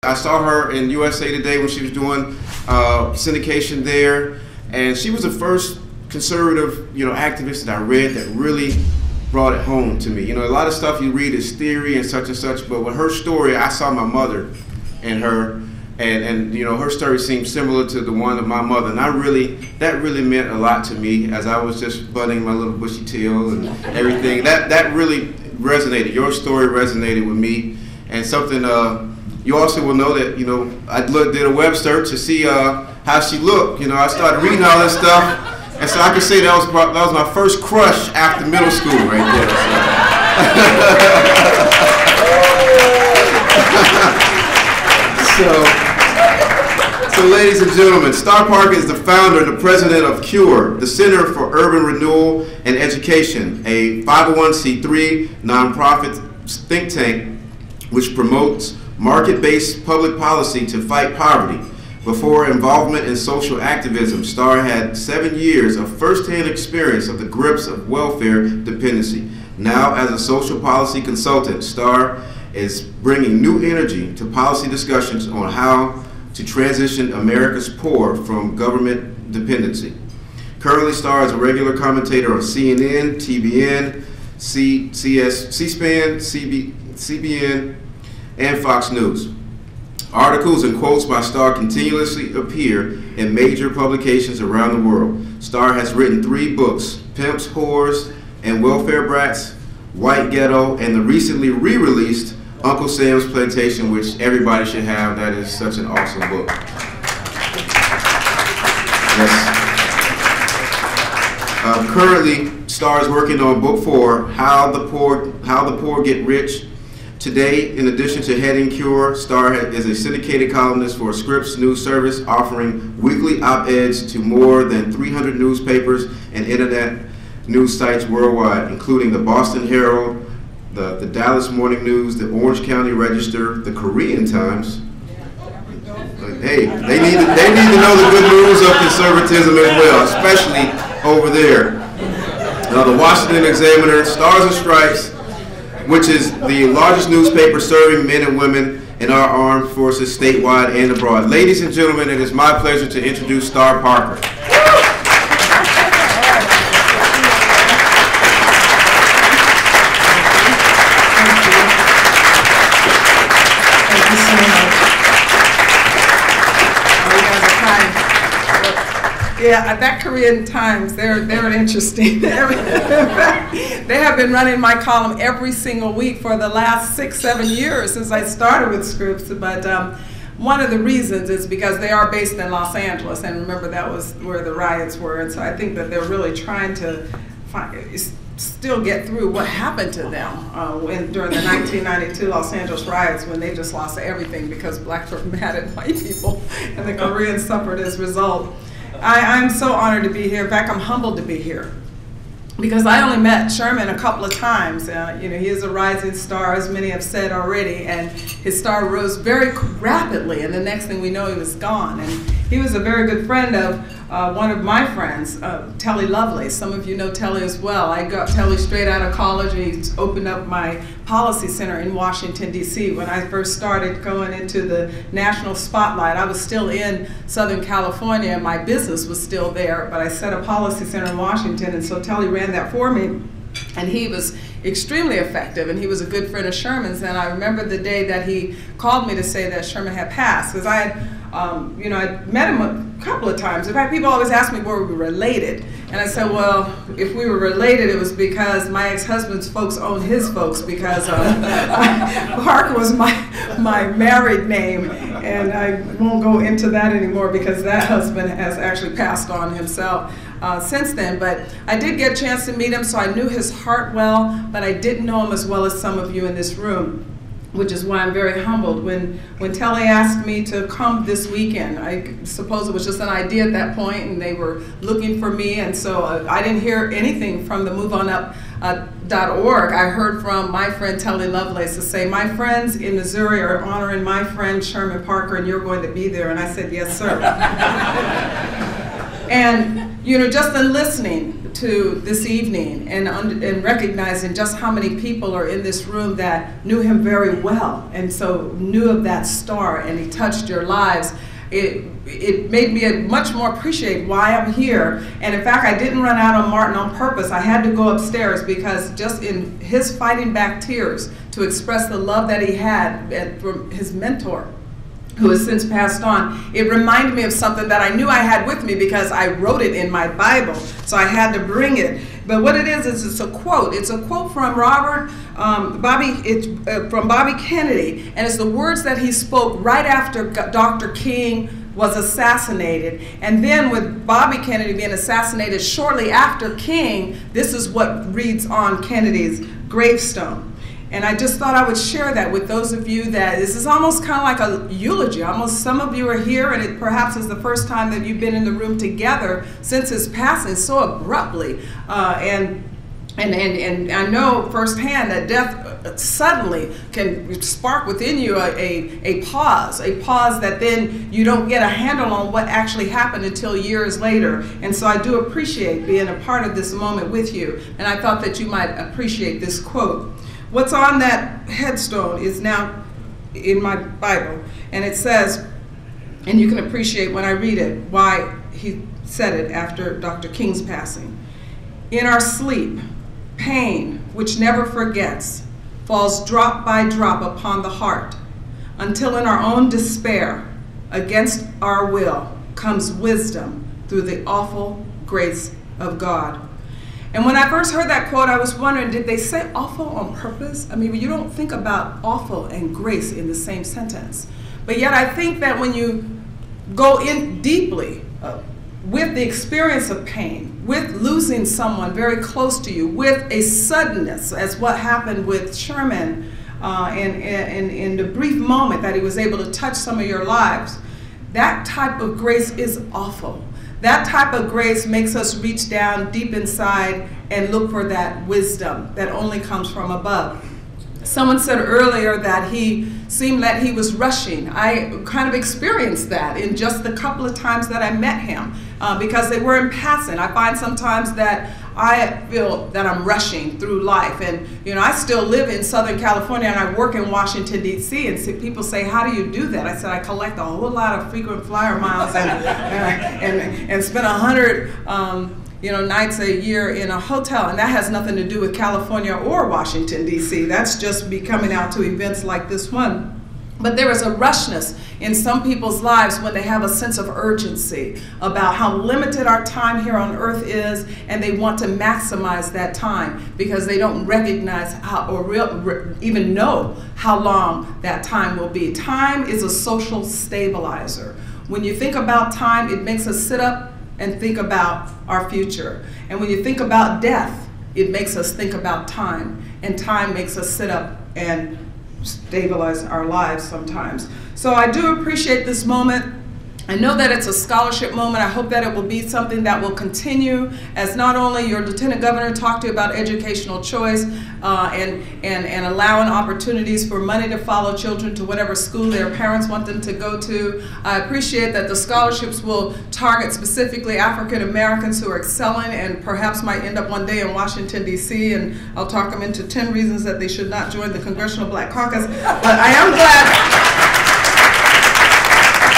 I saw her in USA Today when she was doing syndication there, and she was the first conservative, activist that I read that really brought it home to me. A lot of stuff you read is theory and such, but with her story, I saw my mother in her, and her story seemed similar to the one of my mother, and that really meant a lot to me as I was just budding my little bushy tail and everything. That really resonated. Your story resonated with me, and something you also will know that I did a web search to see how she looked. I started reading all this stuff, and so I can say that was my first crush after middle school right there. So ladies and gentlemen, Star Parker is the founder and the president of CURE, the Center for Urban Renewal and Education, a 501c3 nonprofit think tank which promotes market-based public policy to fight poverty. Before involvement in social activism, Star had 7 years of first-hand experience of the grips of welfare dependency. Now, as a social policy consultant, Star is bringing new energy to policy discussions on how to transition America's poor from government dependency. Currently, Star is a regular commentator on CNN, TBN, C-SPAN, CBN, and Fox News. Articles and quotes by Star continuously appear in major publications around the world. Star has written 3 books, Pimps, Whores, and Welfare Brats, White Ghetto, and the recently re-released Uncle Sam's Plantation, which everybody should have. That is such an awesome book. Yes. Currently, Star is working on book 4, How the Poor Get Rich. Today, in addition to heading CURE, Star is a syndicated columnist for Scripps News Service, offering weekly op-eds to more than 300 newspapers and internet news sites worldwide, including the Boston Herald, the Dallas Morning News, the Orange County Register, the Korean Times. Hey, they need to know the good news of conservatism as well, especially over there. The Washington Examiner, Stars and Stripes, which is the largest newspaper serving men and women in our armed forces statewide and abroad. Ladies and gentlemen, it is my pleasure to introduce Star Parker. Yeah, that Korean Times, they're interesting. They have been running my column every single week for the last 6-7 years since I started with Scripps. But one of the reasons is because they are based in Los Angeles, and remember that was where the riots were. And so I think that they're really trying to still get through what happened to them during the 1992 Los Angeles riots, when they just lost everything because blacks were mad at white people, and the Koreans suffered as a result. I'm so honored to be here. In fact, I'm humbled to be here because I only met Sherman a couple of times. He is a rising star, as many have said already, and his star rose very rapidly, and the next thing we know, he was gone. And he was a very good friend of one of my friends, Telly Lovelace. Some of you know Telly as well. I got Telly straight out of college, and he opened up my policy center in Washington, D.C. When I first started going into the national spotlight, I was still in Southern California, and my business was still there, but I set a policy center in Washington, and so Telly ran that for me, and he was extremely effective, and he was a good friend of Sherman's. And I remember the day that he called me to say that Sherman had passed, because I had I met him a couple of times. In fact, people always ask me were we related, and I said, well, if we were related, it was because my ex-husband's folks owned his folks, because Parker was my married name, and I won't go into that anymore because that husband has actually passed on himself since then. But I did get a chance to meet him, so I knew his heart well, but I didn't know him as well as some of you in this room, which is why I'm very humbled. When Telly asked me to come this weekend, I suppose it was just an idea at that point, and they were looking for me, and so I didn't hear anything from the MoveOnUp.org. I heard from my friend Telly Lovelace to say, my friends in Missouri are honoring my friend Sherman Parker, and you're going to be there. And I said, yes, sir. And just in listening to this evening and recognizing just how many people are in this room that knew him very well, and so knew of that star, and he touched your lives. It made me much more appreciate why I'm here. And in fact, I didn't run out on Martin on purpose. I had to go upstairs because just in his fighting back tears to express the love that he had from his mentor, who has since passed on, it reminded me of something that I knew I had with me because I wrote it in my Bible, so I had to bring it. But what it is it's a quote. It's a quote from from Bobby Kennedy, and it's the words that he spoke right after Dr. King was assassinated. And then with Bobby Kennedy being assassinated shortly after King, this is what reads on Kennedy's gravestone. And I just thought I would share that with those of you that this is almost kind of like a eulogy. Almost some of you are here, and it perhaps is the first time that you've been in the room together since his passing so abruptly. And I know firsthand that death suddenly can spark within you a pause that then you don't get a handle on what actually happened until years later. And so I do appreciate being a part of this moment with you, and I thought that you might appreciate this quote. What's on that headstone is now in my Bible, and it says, and you can appreciate when I read it why he said it after Dr. King's passing. In our sleep, pain, which never forgets, falls drop by drop upon the heart, until in our own despair, against our will, comes wisdom through the awful grace of God. And when I first heard that quote, I was wondering, did they say awful on purpose? I mean, you don't think about awful and grace in the same sentence. But yet I think that when you go in deeply with the experience of pain, with losing someone very close to you, with a suddenness, as what happened with Sherman in the brief moment that he was able to touch some of your lives, that type of grace is awful. That type of grace makes us reach down deep inside and look for that wisdom that only comes from above. Someone said earlier that he seemed that he was rushing. I kind of experienced that in just the couple of times that I met him because they were in passing. I find sometimes that I feel that I'm rushing through life, and you know, I still live in Southern California and I work in Washington, D.C., and people say, how do you do that? I said, I collect a whole lot of frequent flyer miles and spend 100 nights a year in a hotel, and that has nothing to do with California or Washington, D.C. That's just me coming out to events like this one. But there is a rushness in some people's lives when they have a sense of urgency about how limited our time here on earth is, and they want to maximize that time because they don't recognize how or even know how long that time will be. Time is a social stabilizer. When you think about time, it makes us sit up and think about our future. And when you think about death, it makes us think about time. And time makes us sit up and stabilize our lives sometimes. So I do appreciate this moment. I know that it's a scholarship moment. I hope that it will be something that will continue as not only your Lieutenant Governor talked to you about educational choice and allowing opportunities for money to follow children to whatever school their parents want them to go to. I appreciate that the scholarships will target specifically African Americans who are excelling and perhaps might end up one day in Washington, D.C., and I'll talk them into 10 reasons that they should not join the Congressional Black Caucus. But I am glad.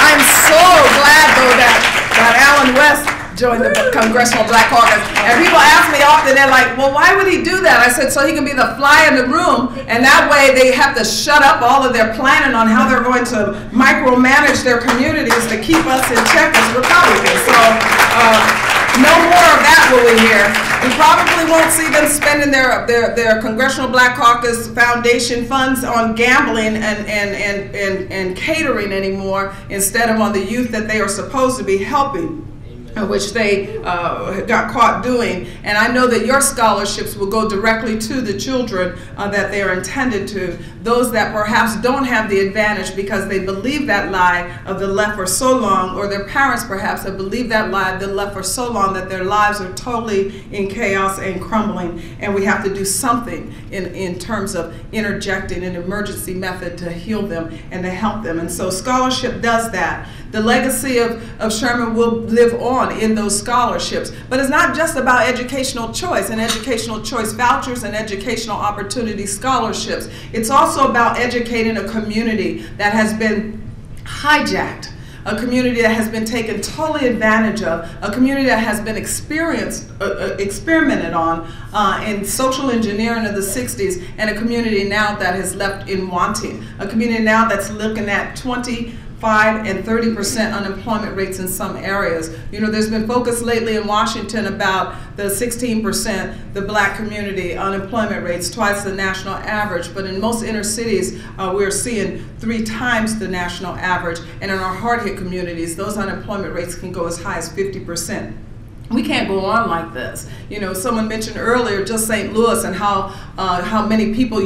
I'm so glad, though, that Alan West joined the Congressional Black Caucus. And people ask me often, they're like, well, why would he do that? I said, so he can be the fly in the room, and that way they have to shut up all of their planning on how they're going to micromanage their communities to keep us in check as Republicans. So no more of that will we hear. We probably won't see them spending their Congressional Black Caucus Foundation funds on gambling and catering anymore instead of on the youth that they are supposed to be helping, which they got caught doing. And I know that your scholarships will go directly to the children that they are intended to, those that perhaps don't have the advantage because they believe that lie of the left for so long, or their parents perhaps have believed that lie of the left for so long that their lives are totally in chaos and crumbling. And we have to do something in terms of interjecting an emergency method to heal them and to help them. And so scholarship does that. The legacy of Sherman will live on on in those scholarships. But it's not just about educational choice and educational choice vouchers and educational opportunity scholarships. It's also about educating a community that has been hijacked, a community that has been taken totally advantage of, a community that has been experimented on in social engineering of the 60s, and a community now that has left in wanting, a community now that's looking at 25 and 30% unemployment rates in some areas. You know, there's been focus lately in Washington about the 16%, the black community unemployment rates, twice the national average, but in most inner cities, we're seeing 3 times the national average, and in our hard-hit communities, those unemployment rates can go as high as 50%. We can't go on like this. You know, someone mentioned earlier just St. Louis and how many people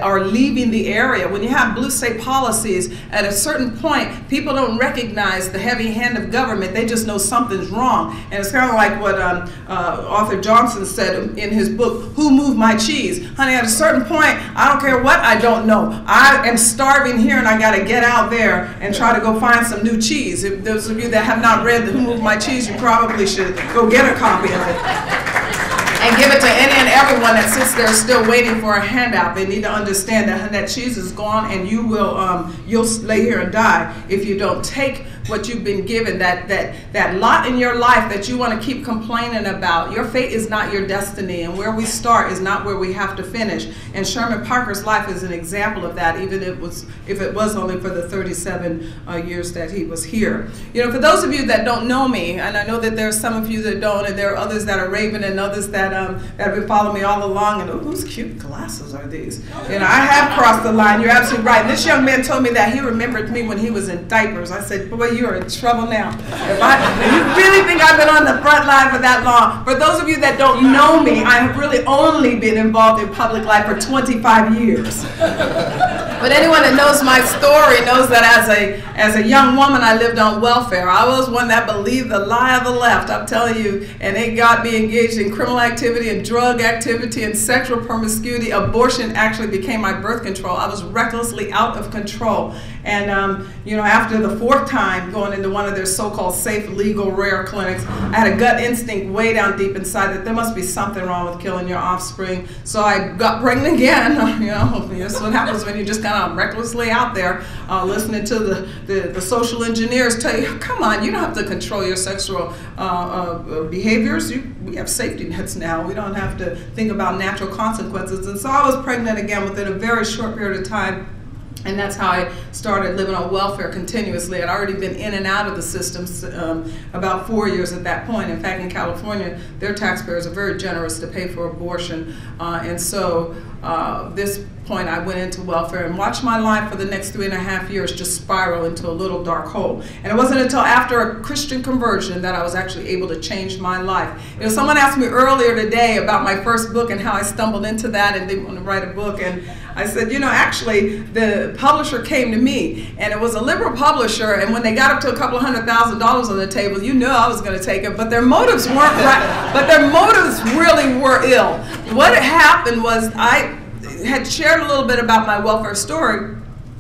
are leaving the area. When you have blue state policies, at a certain point, people don't recognize the heavy hand of government. They just know something's wrong. And it's kind of like what Arthur Johnson said in his book, Who Moved My Cheese? Honey, at a certain point, I don't care what I don't know. I am starving here and I got to get out there and try to go find some new cheese. If those of you that have not read Who Moved My Cheese, you probably should go get a copy of it and give it to any and everyone that sits there still waiting for a handout. They need to understand that cheese is gone, and you will you'll lay here and die if you don't take what you've been given, that lot in your life that you want to keep complaining about. Your fate is not your destiny, and where we start is not where we have to finish. And Sherman Parker's life is an example of that, even if it was only for the 37 years that he was here. You know, for those of you that don't know me, and I know that there are some of you that don't, and there are others that are raving, and others that have been following me all along, and whose cute glasses are these? You know, I have crossed the line. You're absolutely right. And this young man told me that he remembered me when he was in diapers. I said, boy, you're in trouble now. If you really think I've been on the front line for that long. For those of you that don't know me, I have really only been involved in public life for 25 years. But anyone that knows my story knows that as a young woman, I lived on welfare. I was one that believed the lie of the left, I'm telling you, and it got me engaged in criminal activity and drug activity and sexual promiscuity. Abortion actually became my birth control. I was recklessly out of control. And you know, after the 4th time going into one of their so-called safe, legal, rare clinics, I had a gut instinct way down deep inside that there must be something wrong with killing your offspring. So I got pregnant again. You know, that's what happens when you just kind of recklessly out there listening to the social engineers tell you, come on, you don't have to control your sexual behaviors. We have safety nets now. We don't have to think about natural consequences. And so I was pregnant again within a very short period of time. And that's how I started living on welfare continuously. I'd already been in and out of the system about 4 years at that point. In fact, in California, their taxpayers are very generous to pay for abortion. And so this point, I went into welfare and watched my life for the next 3.5 years just spiral into a little dark hole. And it wasn't until after a Christian conversion that I was actually able to change my life. You know, someone asked me earlier today about my first book and how I stumbled into that and didn't want to write a book. And I said, you know, actually, the publisher came to me, and it was a liberal publisher, and when they got up to a couple of $100,000 on the table, you knew I was going to take it, but their motives weren't right, but their motives really were ill. What had happened was I had shared a little bit about my welfare story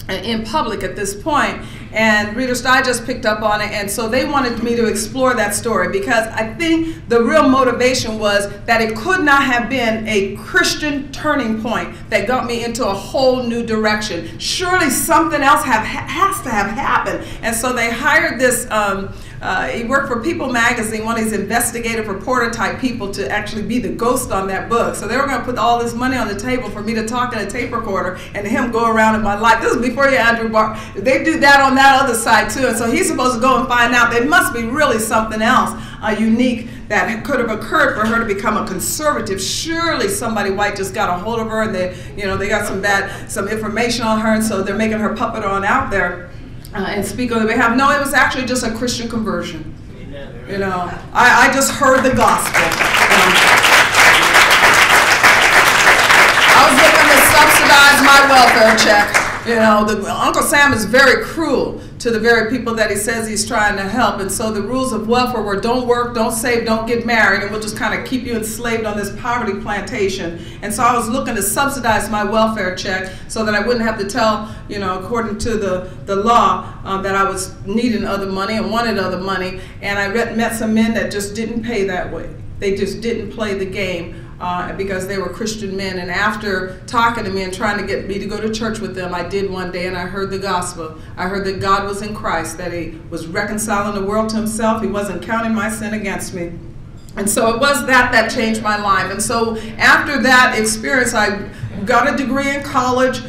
in public at this point, and Reader's Digest picked up on it, and so they wanted me to explore that story because I think the real motivation was that it could not have been a Christian turning point that got me into a whole new direction. Surely something else has to have happened. And so they hired this, he worked for People magazine, one of these investigative reporter type people, to actually be the ghost on that book. So they were going to put all this money on the table for me to talk in a tape recorder and him go around in my life. This is before you, Andrew Barr. They do that on that other side too. And so he's supposed to go and find out there must be really something else unique that could have occurred for her to become a conservative. Surely somebody white just got a hold of her, and they got some information on her, and so they're making her puppet on out there and speak on their behalf. No, it was actually just a Christian conversion. You know, I just heard the gospel. I was looking to subsidize my welfare check. You know, Uncle Sam is very cruel to the very people that he says he's trying to help. And so the rules of welfare were don't work, don't save, don't get married, and we'll just kind of keep you enslaved on this poverty plantation. And so I was looking to subsidize my welfare check so that I wouldn't have to tell, you know, according to the law, that I was needing other money and wanted other money. And I met some men that just didn't pay that way. They just didn't play the game. Because they were Christian men, and after talking to me and trying to get me to go to church with them, I did one day, and I heard the gospel. I heard that God was in Christ, that he was reconciling the world to himself. He wasn't counting my sin against me. And so it was that changed my life. And so after that experience, I got a degree in college,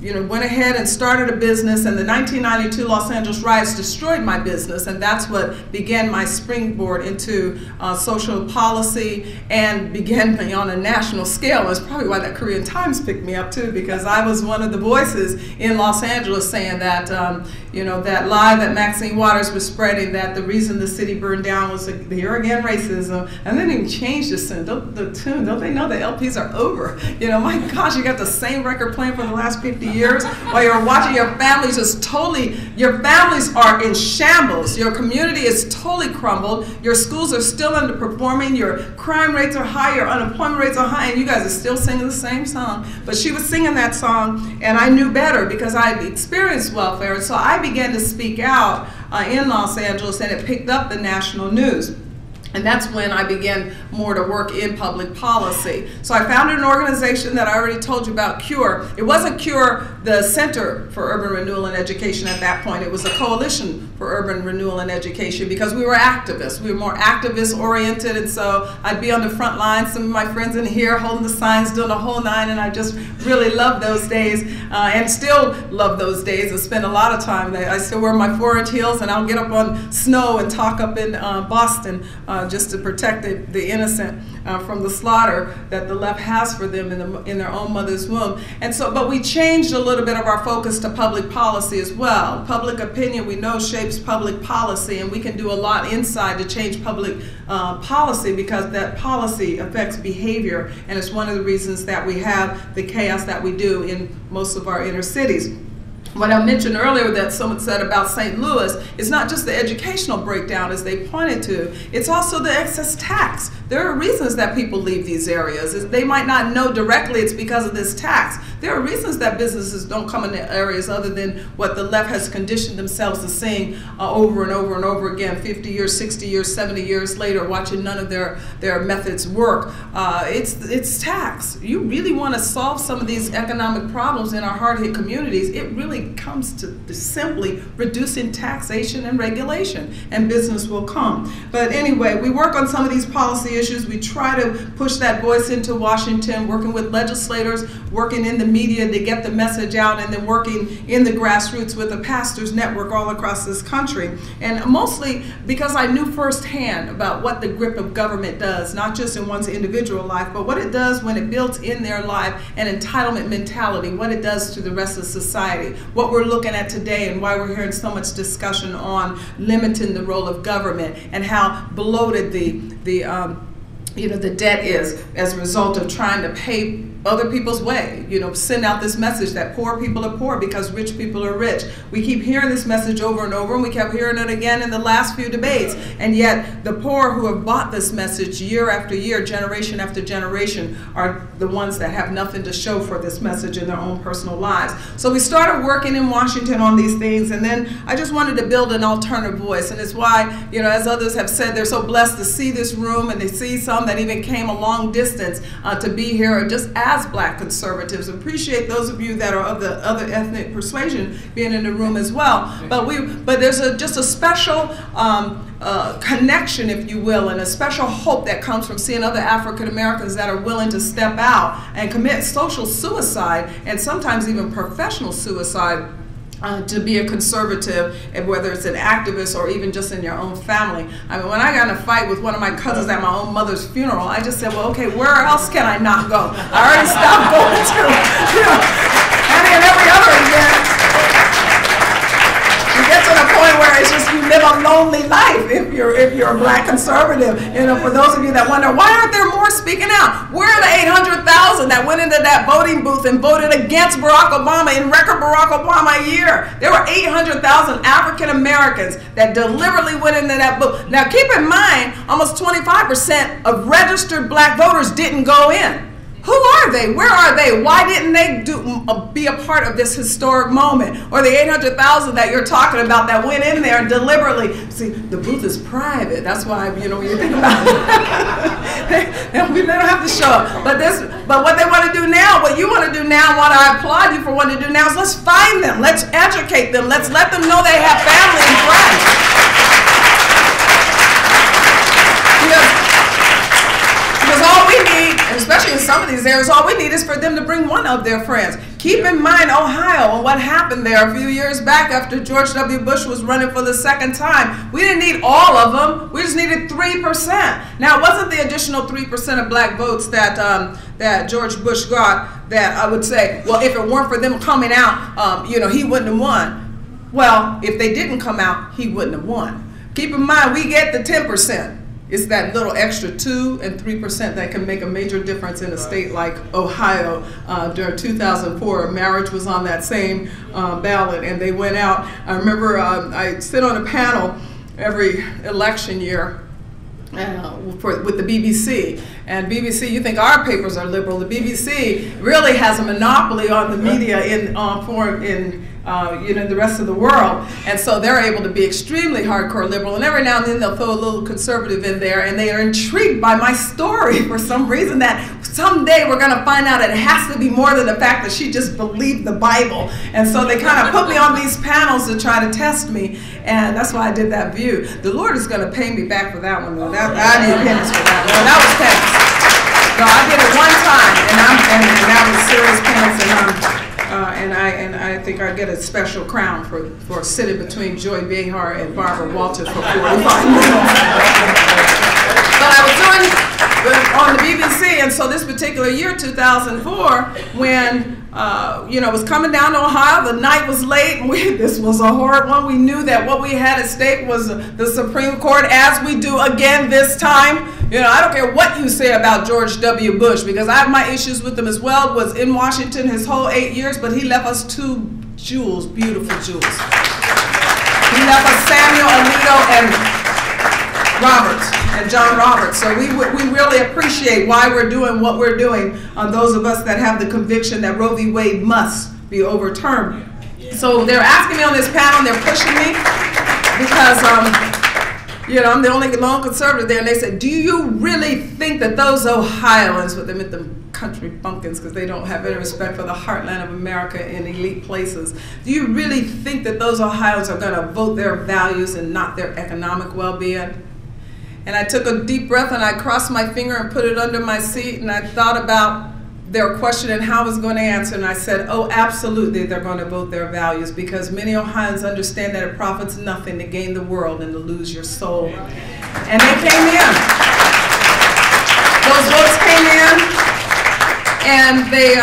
you know, went ahead and started a business, and the 1992 Los Angeles riots destroyed my business, and that's what began my springboard into social policy and began me on a national scale. That's probably why that Korean Times picked me up too, because I was one of the voices in Los Angeles saying that, you know, that lie that Maxine Waters was spreading, that the reason the city burned down was here again racism, and they didn't even change the tune. Don't they know the LPs are over? You know, my gosh, you got the same record playing for the last 50 years while you're watching your families your families are in shambles. Your community is totally crumbled. Your schools are still underperforming. Your crime rates are high. Your unemployment rates are high. And you guys are still singing the same song. But she was singing that song, and I knew better because I had experienced welfare. And so I began to speak out in Los Angeles, and it picked up the national news. And that's when I began more to work in public policy. So I founded an organization that I already told you about, CURE. It wasn't CURE, the Center for Urban Renewal and Education at that point. It was a coalition for urban renewal and education because we were activists. We were more activist oriented, and so I'd be on the front line, some of my friends in here holding the signs, doing the whole nine, and I just really loved those days and still love those days. I spend a lot of time there. I still wear my 4-inch heels, and I'll get up on snow and talk up in Boston just to protect the innocent from the slaughter that the left has for them in their own mother's womb. And so, but we changed a little bit of our focus to public policy as well. Public opinion, we know, shapes public policy, and we can do a lot inside to change public policy because that policy affects behavior, and it's one of the reasons that we have the chaos that we do in most of our inner cities. What I mentioned earlier that someone said about St. Louis, it's not just the educational breakdown as they pointed to, it's also the excess tax. There are reasons that people leave these areas. They might not know directly it's because of this tax. There are reasons that businesses don't come in the areas other than what the left has conditioned themselves to seeing over and over and over again, 50 years, 60 years, 70 years later, watching none of their methods work. It's tax. You really want to solve some of these economic problems in our hard-hit communities, it really comes to simply reducing taxation and regulation, and business will come. But anyway, we work on some of these policy issues. We try to push that voice into Washington, working with legislators, working in the media to get the message out, and then working in the grassroots with a pastors network all across this country. And mostly because I knew firsthand about what the grip of government does, not just in one's individual life, but what it does when it builds in their life an entitlement mentality, what it does to the rest of society. What we're looking at today and why we're hearing so much discussion on limiting the role of government and how bloated the debt is as a result of trying to pay other people's way, send out this message that poor people are poor because rich people are rich. We keep hearing this message over and over, and we kept hearing it again in the last few debates. And yet the poor who have bought this message year after year, generation after generation, are the ones that have nothing to show for this message in their own personal lives. So we started working in Washington on these things, and then I just wanted to build an alternative voice. And it's why, as others have said, they're so blessed to see this room, and they see some that even came a long distance to be here just as Black conservatives. Appreciate those of you that are of the other ethnic persuasion being in the room as well. But there's just a special connection, if you will, and a special hope that comes from seeing other African Americans that are willing to step out and commit social suicide and sometimes even professional suicide to be a conservative, and whether it's an activist or even just in your own family. I mean, when I got in a fight with one of my cousins at my own mother's funeral, I just said, well, okay, where else can I not go? I already stopped going to, any and every other event. You get to the point where it's just you live a lonely life if you're a Black conservative. For those of you that wonder, why aren't there more speaking out. Where are the 800,000 that went into that voting booth and voted against Barack Obama in record Barack Obama a year? There were 800,000 African Americans that deliberately went into that booth. Now keep in mind, almost 25% of registered black voters didn't go in. Who are they? Where are they? Why didn't they be a part of this historic moment? Or the 800,000 that you're talking about that went in there and deliberately, see, the booth is private. That's why, you know, when you think about it, they don't have to show up. But what they want to do now, what you want to do now, what I applaud you for wanting to do now is let's find them. Let's educate them. Let's let them know they have family and friends. Because all we need, and especially in some of these areas, all we need is for them to bring one of their friends. Keep in mind Ohio and what happened there a few years back after George W. Bush was running for the second time. We didn't need all of them. We just needed 3%. Now, it wasn't the additional 3% of black votes that that George Bush got that I would say, well, if it weren't for them coming out, you know, he wouldn't have won. Well, if they didn't come out, he wouldn't have won. Keep in mind, we get the 10%. It's that little extra 2 and 3% that can make a major difference in a state like Ohio. During 2004, marriage was on that same ballot, and they went out. I remember I sit on a panel every election year with the BBC. And BBC, you think our papers are liberal. The BBC really has a monopoly on the media in you know, the rest of the world, and so they're able to be extremely hardcore liberal, and every now and then they'll throw a little conservative in there, and they are intrigued by my story for some reason that someday we're going to find out it has to be more than the fact that she just believed the Bible. And so they kind of put me on these panels to try to test me, and that's why I did that view. The Lord is going to pay me back for that one, though. I need penance for that one. That was penance. No, I did it one time, and that was serious penance, and I think I get a special crown for sitting between Joy Behar and Barbara Walters for 45 minutes. But I was doing on the BBC, and so this particular year, 2004, when you know, it was coming down to Ohio, the night was late, and this was a horrid one. We knew that what we had at stake was the Supreme Court, as we do again this time. You know, I don't care what you say about George W. Bush, because I have my issues with him as well. Was in Washington his whole 8 years, but he left us 2 jewels, beautiful jewels. He left us Samuel Alito and Roberts, and John Roberts. So we really appreciate why we're doing what we're doing, those of us that have the conviction that Roe v. Wade must be overturned. So they're asking me on this panel, and they're pushing me because you know, I'm the only lone conservative there, and they said, do you really think that those Ohioans, what they meant the country bumpkins because they don't have any respect for the heartland of America in elite places, do you really think that those Ohioans are going to vote their values and not their economic well-being? And I took a deep breath, and I crossed my finger and put it under my seat, and I thought about their question and how I was going to answer, and I said, oh, absolutely, they're going to vote their values, because many Ohioans understand that it profits nothing to gain the world and to lose your soul. And they came in. Those votes came in, and they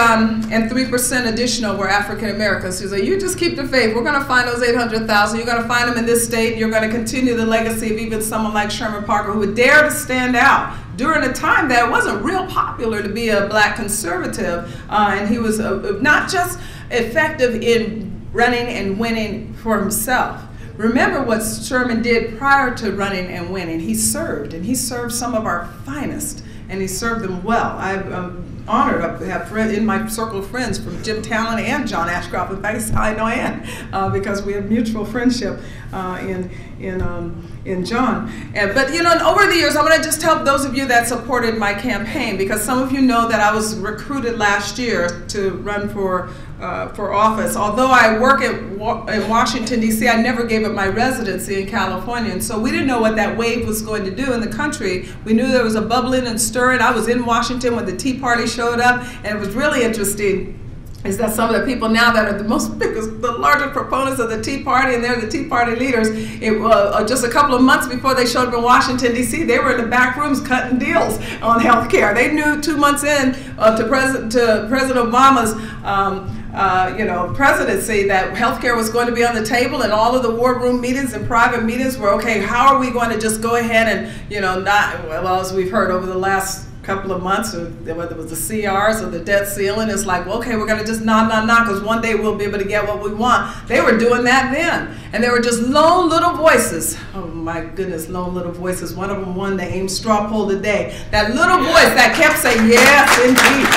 and 3% additional were African Americans. So you just keep the faith. We're going to find those 800,000. You're going to find them in this state. You're going to continue the legacy of even someone like Sherman Parker, who would dare to stand out during a time that it wasn't real popular to be a black conservative, and he was not just effective in running and winning for himself. Remember what Sherman did prior to running and winning. He served, and he served some of our finest, and he served them well. I'm honored to have in my circle of friends from Jim Talon and John Ashcroft. In fact, that's how I know Ann, because we have mutual friendship in John. But you know, and over the years, I'm going to just tell those of you that supported my campaign, because some of you know that I was recruited last year to run for office. Although I work in Washington, D.C., I never gave up my residency in California, and so we didn't know what that wave was going to do in the country. We knew there was a bubbling and stirring. I was in Washington when the Tea Party showed up, and it was really interesting is that some of the people now that are the largest proponents of the Tea Party, and they're the Tea Party leaders, just a couple of months before they showed up in Washington, D.C., they were in the back rooms cutting deals on health care. They knew 2 months in to President Obama's presidency that health care was going to be on the table, and all of the war room meetings and private meetings were, okay, how are we going to just go ahead and, not, well, as we've heard over the last couple of months, or whether it was the CRs or the debt ceiling, it's like, well, okay, we're going to just knock, because one day we'll be able to get what we want. They were doing that then. And they were just lone little voices. Oh my goodness, lone little voices. One of them won the Ames straw poll today. That little voice that kept saying, yes, indeed.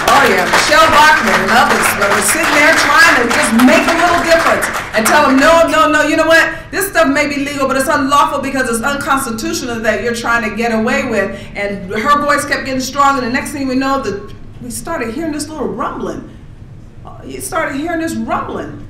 Oh yeah, Michelle Bachmann and others that were sitting there trying to just make a little difference and tell them, no, you know what? This stuff may be legal, but it's unlawful because it's unconstitutional that you're trying to get away with. And her voice kept getting stronger. And the next thing we know, we started hearing this little rumbling. You started hearing this rumbling.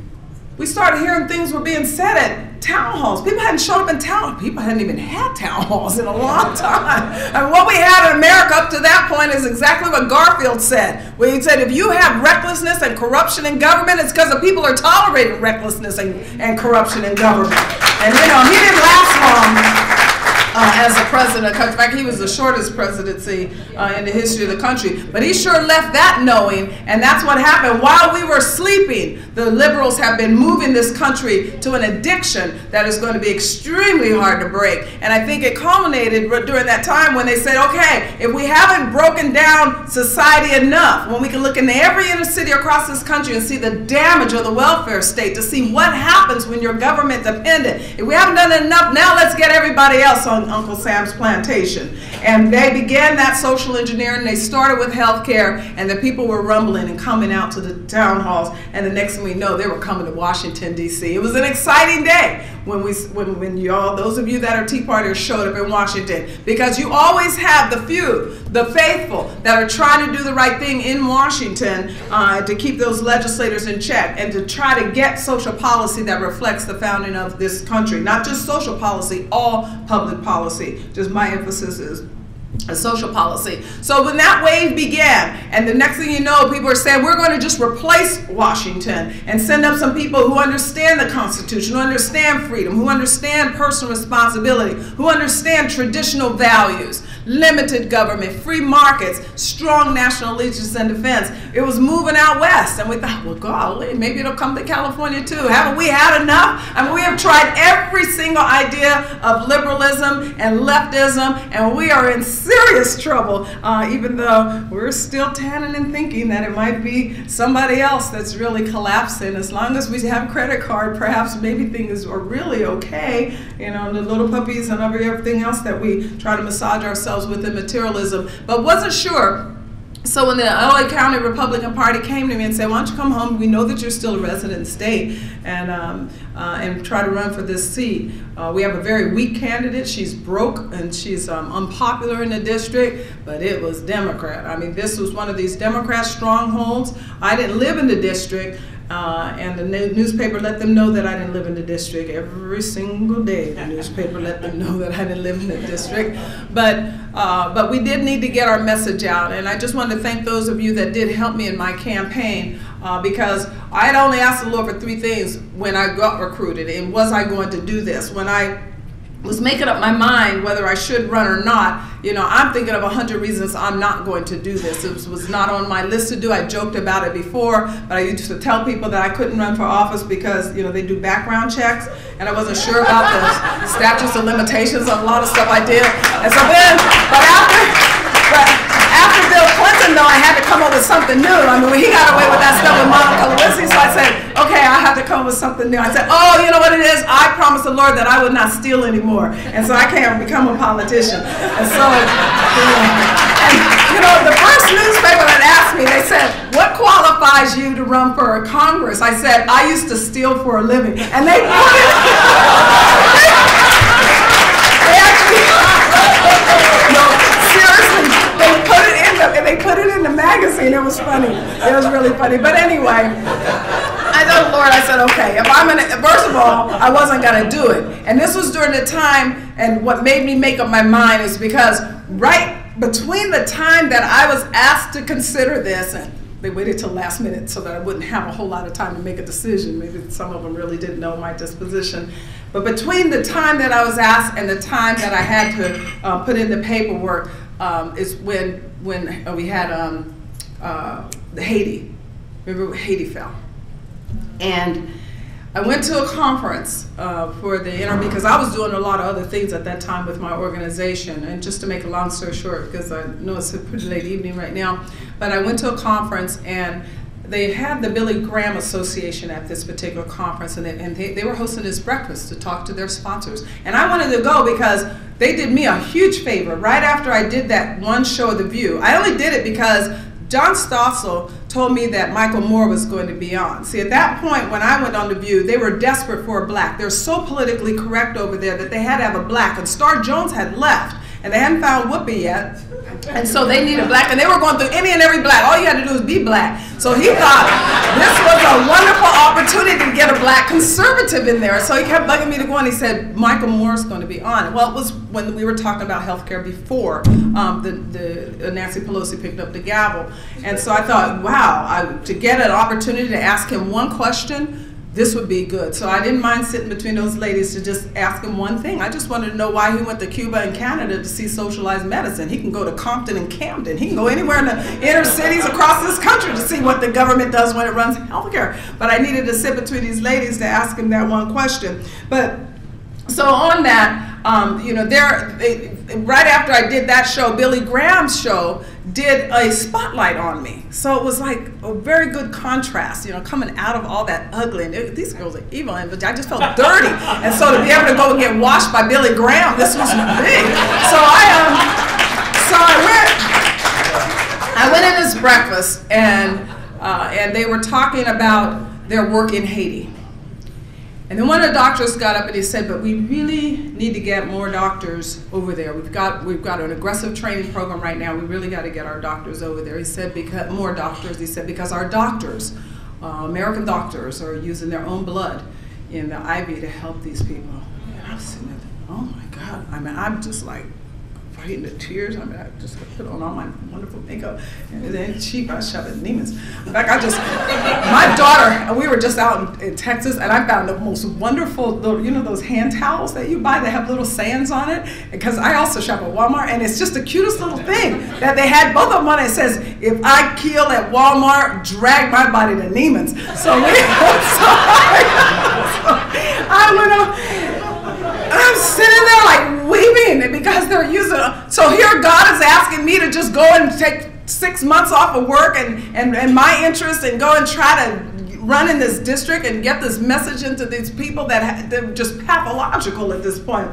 We started hearing things were being said at town halls. People hadn't showed up in town. People hadn't even had town halls in a long time. And what we had in America up to that point is exactly what Garfield said. Where he said, if you have recklessness and corruption in government, it's because the people are tolerating recklessness and corruption in government. And you know, he didn't last long as a president. In fact, he was the shortest presidency in the history of the country. But he sure left that knowing, and that's what happened. While we were sleeping, the liberals have been moving this country to an addiction that is going to be extremely hard to break. And I think it culminated during that time when they said, okay, if we haven't broken down society enough, when we can look into every inner city across this country and see the damage of the welfare state, to see what happens when you're government dependent. If we haven't done enough, now let's get everybody else on Uncle Sam's plantation. And they began that social engineering. They started with healthcare, and the people were rumbling and coming out to the town halls, and the next thing we know, they were coming to Washington, D.C. It was an exciting day when y'all, those of you that are Tea Partiers, showed up in Washington, because you always have the few, the faithful, that are trying to do the right thing in Washington to keep those legislators in check and to try to get social policy that reflects the founding of this country. Not just social policy, all public policy. Just my emphasis is a social policy. So when that wave began, and the next thing you know, people are saying, we're going to just replace Washington and send up some people who understand the Constitution, who understand freedom, who understand personal responsibility, who understand traditional values, limited government, free markets, strong national allegiance and defense. It was moving out west, and we thought, well, golly, maybe it'll come to California too. Haven't we had enough? I mean, we have tried every single idea of liberalism and leftism, and we are in serious trouble, even though we're still tanning and thinking that it might be somebody else that's really collapsing. As long as we have credit card, perhaps maybe things are really okay, you know, the little puppies and everything else that we try to massage ourselves with in materialism, but wasn't sure. So when the LA County Republican Party came to me and said, why don't you come home? We know that you're still a resident state, and try to run for this seat. We have a very weak candidate. She's broke and she's unpopular in the district, but it was Democrat. I mean, this was one of these Democrat strongholds. I didn't live in the district. And the newspaper let them know that I didn't live in the district. Every single day the newspaper let them know that I didn't live in the district. But we did need to get our message out, and I just wanted to thank those of you that did help me in my campaign, because I had only asked the Lord for three things when I got recruited, and was I going to do this? When I was making up my mind whether I should run or not, you know, I'm thinking of 100 reasons I'm not going to do this. It was not on my list to do. I joked about it before, but I used to tell people that I couldn't run for office because, you know, they do background checks, and I wasn't sure about the statutes of limitations on a lot of stuff I did. And so then, after Bill Clinton, though, I had to come up with something new. I mean, when he got away with that stuff with Monica Lewinsky, so I said, okay, I have to come up with something new. I said, oh, you know what it is? I promised the Lord that I would not steal anymore. And so I can't become a politician. And so, you know, the first newspaper that asked me, they said, what qualifies you to run for Congress? I said, I used to steal for a living. And they put it, they actually, no, seriously, they put it in the magazine. It was funny. It was really funny. But anyway, I told the Lord, I said, okay, if I'm gonna, first of all, I wasn't gonna do it. And this was during the time, and what made me make up my mind is because right between the time that I was asked to consider this, and they waited till last minute so that I wouldn't have a whole lot of time to make a decision. Maybe some of them really didn't know my disposition. But between the time that I was asked and the time that I had to put in the paperwork is when we had the Haiti. Remember Haiti fell. And I went to a conference for the interview because I was doing a lot of other things at that time with my organization. And just to make a long story short, because I know it's a pretty late evening right now, but I went to a conference and they had the Billy Graham Association at this particular conference, and they were hosting this breakfast to talk to their sponsors. And I wanted to go because they did me a huge favor. Right after I did that one show of The View, I only did it because John Stossel told me that Michael Moore was going to be on. See, at that point, when I went on The View, they were desperate for a black. They're so politically correct over there that they had to have a black, and Star Jones had left, and they hadn't found Whoopi yet. And so they needed black, and they were going through any and every black. All you had to do was be black. So he thought this was a wonderful opportunity to get a black conservative in there. So he kept bugging me to go, and he said, Michael Moore's going to be on. Well, it was when we were talking about healthcare before Nancy Pelosi picked up the gavel. And so I thought, wow, to get an opportunity to ask him one question, this would be good. So I didn't mind sitting between those ladies to just ask him one thing. I just wanted to know why he went to Cuba and Canada to see socialized medicine. He can go to Compton and Camden. He can go anywhere in the inner cities across this country to see what the government does when it runs healthcare. But I needed to sit between these ladies to ask him that one question. But so on that, you know, right after I did that show, Billy Graham's show did a spotlight on me. So it was like a very good contrast, you know, coming out of all that ugly, and these girls are evil, but I just felt dirty. And so to be able to go and get washed by Billy Graham, this was big. So I went in this breakfast, and they were talking about their work in Haiti. And then one of the doctors got up and he said, but we really need to get more doctors over there. We've got an aggressive training program right now. We really got to get our doctors over there. He said, because more doctors. He said, because our doctors, American doctors, are using their own blood in the IV to help these people. And I was sitting there, oh my God. I mean, I'm just like fighting the tears. I mean, I just put on all my wonderful makeup, and it ain't cheap. I shop at Neiman's. In fact, my daughter, we were just out in Texas, and I found the most wonderful, you know, those hand towels that you buy that have little sands on it, because I also shop at Walmart, and it's just the cutest little thing that they had both of them on it. It says, if I kill at Walmart, drag my body to Neiman's. So I went up. I'm sitting there like weeping because they're using it. So here God is asking me to just go and take 6 months off of work and my interest and go and try to run in this district and get this message into these people that they're just pathological at this point.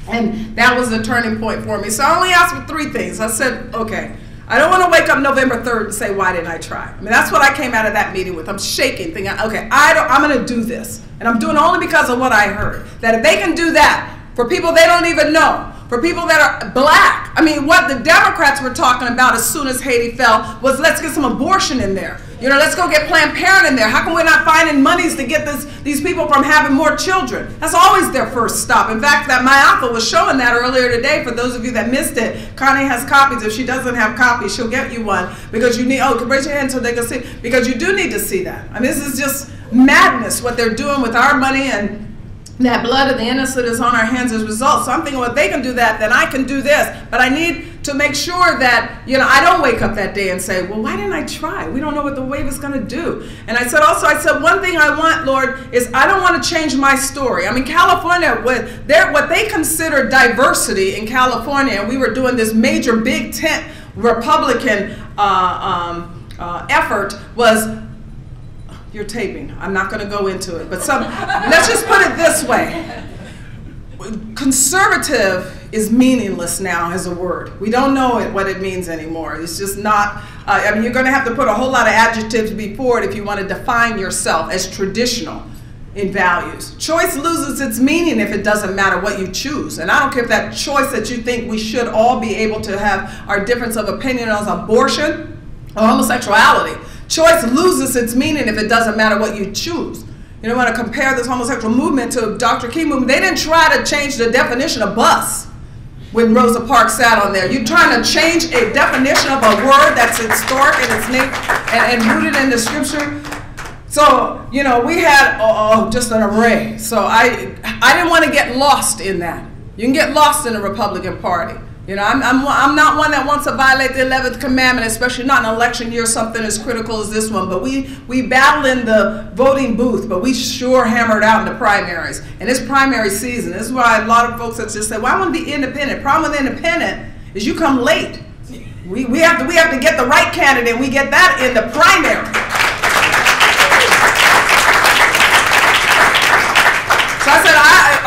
And that was the turning point for me. So I only asked for 3 things. I said, okay, I don't want to wake up November 3rd and say, why didn't I try? I mean, that's what I came out of that meeting with. I'm shaking, thinking, okay, I'm going to do this. And I'm doing it only because of what I heard. That if they can do that for people they don't even know, for people that are black. I mean, what the Democrats were talking about as soon as Haiti fell was, let's get some abortion in there. You know, let's go get Planned Parenthood in there. How come we're not finding monies to get these people from having more children? That's always their first stop. In fact, that my uncle was showing that earlier today. For those of you that missed it, Connie has copies. If she doesn't have copies, she'll get you one, because you need, raise your hand so they can see, because you do need to see that. I mean, this is just madness what they're doing with our money, and that blood of the innocent is on our hands as a result. So I'm thinking, well, if they can do that, then I can do this. But I need to make sure that, you know, I don't wake up that day and say, well, why didn't I try? We don't know what the wave is going to do. And I said, one thing I want, Lord, is I don't want to change my story. I mean, California, what they consider diversity in California, and we were doing this major big tent Republican effort, was, you're taping. I'm not going to go into it, but let's just put it this way. Conservative is meaningless now as a word. We don't know what it means anymore. It's just not, I mean, you're going to have to put a whole lot of adjectives before it if you want to define yourself as traditional in values. Choice loses its meaning if it doesn't matter what you choose. And I don't care if that choice that you think we should all be able to have our difference of opinion on abortion or homosexuality. Choice loses its meaning if it doesn't matter what you choose. You don't want to compare this homosexual movement to Dr. King movement. They didn't try to change the definition of bus when Rosa Parks sat on there. You're trying to change a definition of a word that's historic and its name and rooted in the scripture. So, you know, we had just an array. So I didn't want to get lost in that. You can get lost in the Republican Party. You know, I'm not one that wants to violate the 11th commandment, especially not in an election year, something as critical as this one. But we battle in the voting booth, but we sure hammered out in the primaries. And it's primary season. This is why a lot of folks have just said, well, I want to be independent. Problem with independent is you come late. We have to get the right candidate. We get that in the primary. So I said,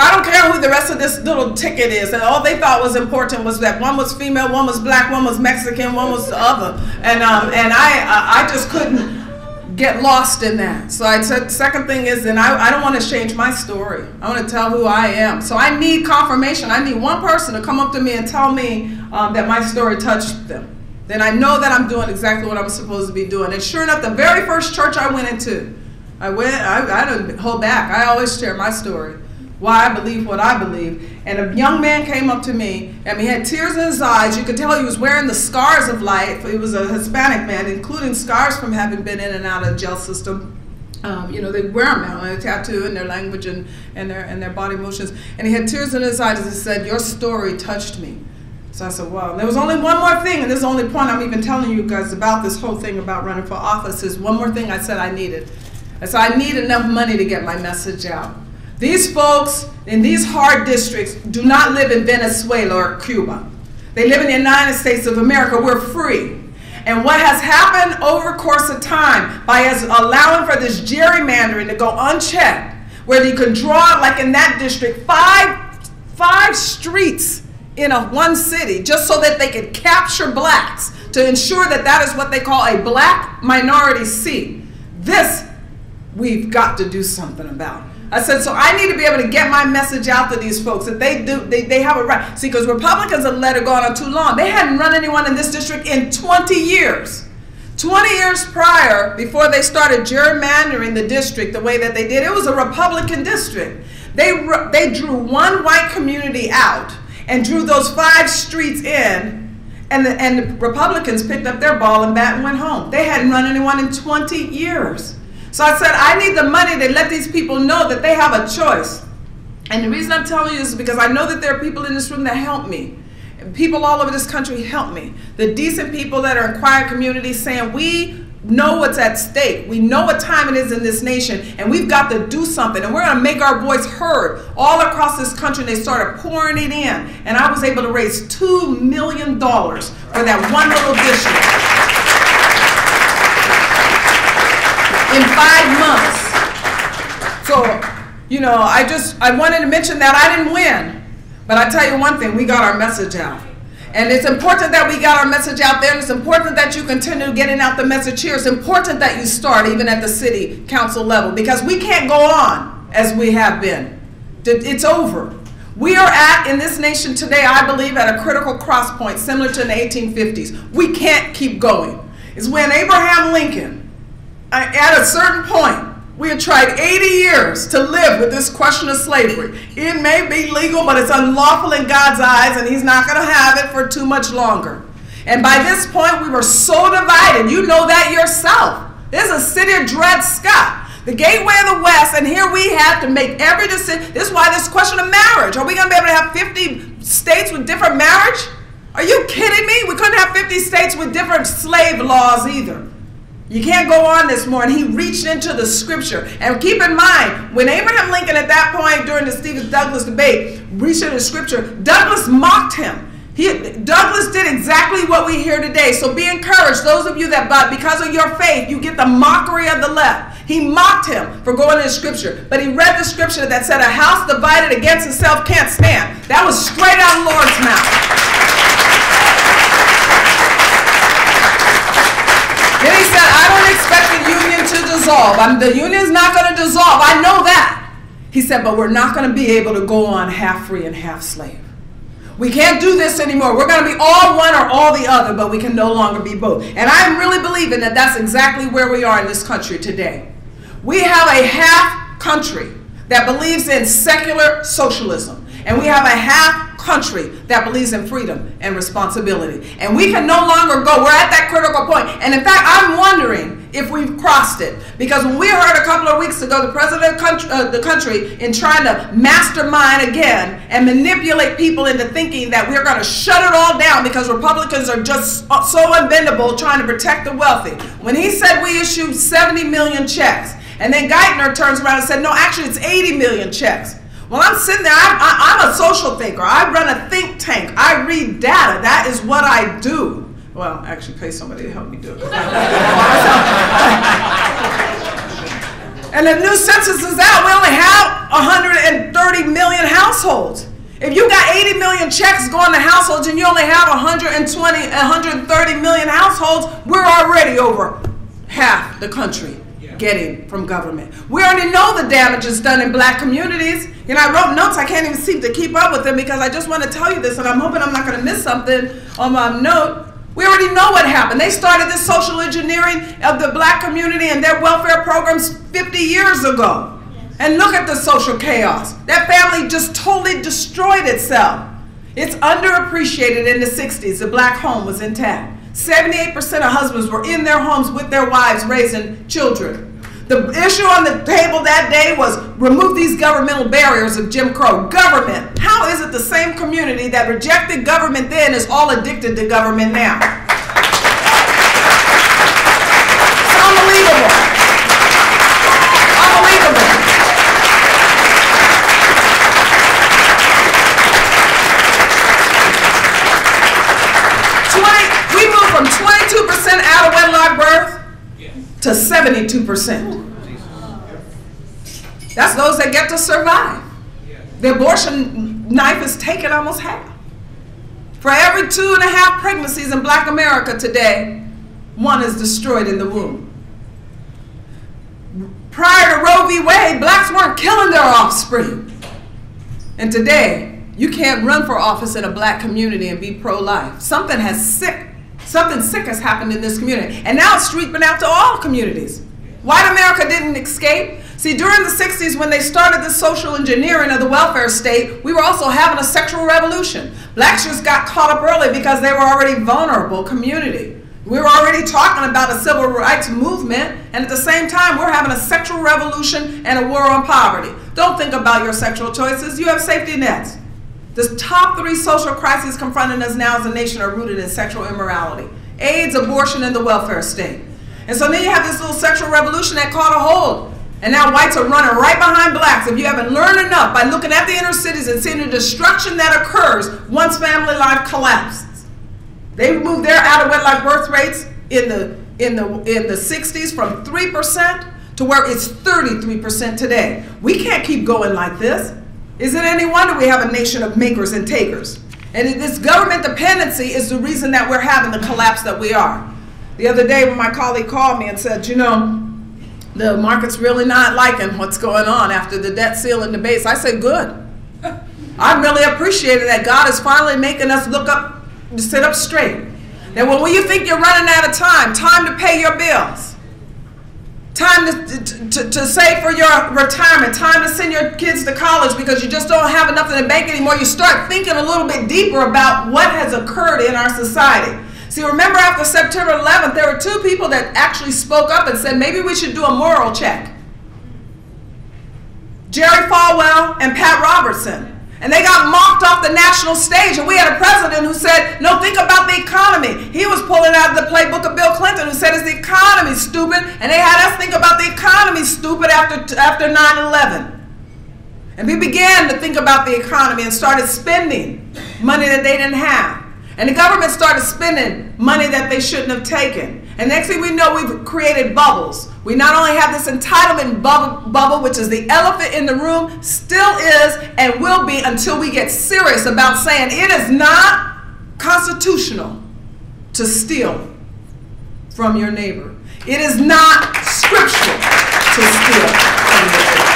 I don't care who the rest of this little ticket is. And all they thought was important was that one was female, one was black, one was Mexican, one was the other. And I just couldn't get lost in that. So I said, second thing is, then I don't want to change my story. I want to tell who I am. So I need confirmation. I need one person to come up to me and tell me that my story touched them. Then I know that I'm doing exactly what I'm supposed to be doing. And sure enough, the very first church I went into, I didn't hold back. I always share my story, why I believe what I believe. And a young man came up to me, and he had tears in his eyes. You could tell he was wearing the scars of life. He was a Hispanic man, including scars from having been in and out of the jail system. You know, they wear them out, a tattoo in their language and their body motions. And he had tears in his eyes as he said, "Your story touched me." So I said, well, there was only one more thing, and this is the only point I'm even telling you guys about this whole thing about running for office, is one more thing I said I needed. I said, I need enough money to get my message out. These folks in these hard districts do not live in Venezuela or Cuba. They live in the United States of America. We're free. And what has happened over the course of time by us allowing for this gerrymandering to go unchecked, where you can draw, like in that district, five streets in one city just so that they could capture blacks to ensure that that is what they call a black minority seat. This we've got to do something about. I said, so I need to be able to get my message out to these folks that they have a right. See, because Republicans have let it go on too long. They hadn't run anyone in this district in 20 years. 20 years prior, before they started gerrymandering the district the way that they did, it was a Republican district. They drew one white community out and drew those 5 streets in, and the Republicans picked up their ball and bat and went home. They hadn't run anyone in 20 years. So I said, I need the money to let these people know that they have a choice. And the reason I'm telling you is because I know that there are people in this room that help me. People all over this country help me. The decent people that are in quiet communities saying, we know what's at stake. We know what time it is in this nation, and we've got to do something. And we're going to make our voice heard all across this country. And they started pouring it in. And I was able to raise $2 million for that one little district. In 5 months. So, you know, I wanted to mention that I didn't win. But I tell you one thing, we got our message out. And it's important that we got our message out there, and it's important that you continue getting out the message here. It's important that you start even at the city council level, because we can't go on as we have been. It's over. We are in this nation today, I believe, at a critical cross point similar to the 1850s. We can't keep going. It's when Abraham Lincoln, at a certain point, we had tried 80 years to live with this question of slavery. It may be legal, but it's unlawful in God's eyes, and he's not going to have it for too much longer. And by this point, we were so divided. You know that yourself. This is a city of Dred Scott, the gateway of the West, and here we have to make every decision. This is why this question of marriage. Are we going to be able to have 50 states with different marriage? Are you kidding me? We couldn't have 50 states with different slave laws either. You can't go on this more. And he reached into the scripture. And keep in mind, when Abraham Lincoln at that point during the Stephen Douglas debate reached into the scripture, Douglas mocked him. Douglas did exactly what we hear today. So be encouraged, those of you that, because of your faith, you get the mockery of the left. He mocked him for going into scripture. But he read the scripture that said, a house divided against itself can't stand. That was straight out of the Lord's mouth. Then he said, I don't expect the union to dissolve. The union's not going to dissolve. I know that. He said, but we're not going to be able to go on half free and half slave. We can't do this anymore. We're going to be all one or all the other, but we can no longer be both. And I'm really believing that that's exactly where we are in this country today. We have a half country that believes in secular socialism. And we have a half country that believes in freedom and responsibility. And we can no longer go. We're at that critical point. And in fact, I'm wondering if we've crossed it. Because when we heard a couple of weeks ago the president of the country in trying to mastermind again and manipulate people into thinking that we're going to shut it all down because Republicans are just so unbendable trying to protect the wealthy. When he said we issued 70 million checks, and then Geithner turns around and said, no, actually it's 80 million checks. Well, I'm sitting there, I'm a social thinker. I run a think tank. I read data. That is what I do. Well, actually pay somebody to help me do it. And the new census is out. We only have 130 million households. If you got 80 million checks going to households and you only have 130 million households, we're already over half the country getting from government. We already know the damage is done in black communities. You know, I wrote notes, I can't even seem to keep up with them because I just want to tell you this, and I'm hoping I'm not going to miss something on my note. We already know what happened. They started this social engineering of the black community and their welfare programs 50 years ago. And look at the social chaos. That family just totally destroyed itself. It's underappreciated in the 60s. The black home was intact. 78% of husbands were in their homes with their wives raising children. The issue on the table that day was remove these governmental barriers of Jim Crow. Government. How is it the same community that rejected government then is all addicted to government now? It's unbelievable. Unbelievable. We moved from 22% out of wedlock birth to 72%. That's those that get to survive. The abortion knife is taken almost half. For every 2.5 pregnancies in black America today, 1 is destroyed in the womb. Prior to Roe v. Wade, blacks weren't killing their offspring. And today, you can't run for office in a black community and be pro-life. Something sick has happened in this community. And now it's sweeping out to all communities. White America didn't escape. See, during the 60s when they started the social engineering of the welfare state, we were also having a sexual revolution. Blacks just got caught up early because they were already vulnerable community. We were already talking about a civil rights movement, and at the same time, we're having a sexual revolution and a war on poverty. Don't think about your sexual choices. You have safety nets. The top 3 social crises confronting us now as a nation are rooted in sexual immorality: AIDS, abortion, and the welfare state. And so then you have this little sexual revolution that caught a hold. And now whites are running right behind blacks. If you haven't learned enough by looking at the inner cities and seeing the destruction that occurs once family life collapses. They moved their out of wedlock birth rates in the 60s from 3% to where it's 33% today. We can't keep going like this. Is it any wonder we have a nation of makers and takers? And this government dependency is the reason that we're having the collapse that we are. The other day when my colleague called me and said, you know, the market's really not liking what's going on after the debt ceiling debates, I said, good. I really appreciated that God is finally making us look up, sit up straight. That when you think you're running out of time to pay your bills, time to save for your retirement, time to send your kids to college because you just don't have enough in the bank anymore, you start thinking a little bit deeper about what has occurred in our society. See, remember after September 11th, there were 2 people that actually spoke up and said, maybe we should do a moral check. Jerry Falwell and Pat Robertson. And they got mocked off the national stage. And we had a president who said, no, think about the economy. He was pulling out the playbook of Bill Clinton who said, it's the economy, stupid. And they had us think about the economy, stupid, after 9/11. And we began to think about the economy and started spending money that they didn't have. And the government started spending money that they shouldn't have taken. And next thing we know, we've created bubbles. We not only have this entitlement bubble, which is the elephant in the room, still is and will be until we get serious about saying it is not constitutional to steal from your neighbor. It is not scriptural to steal from your neighbor.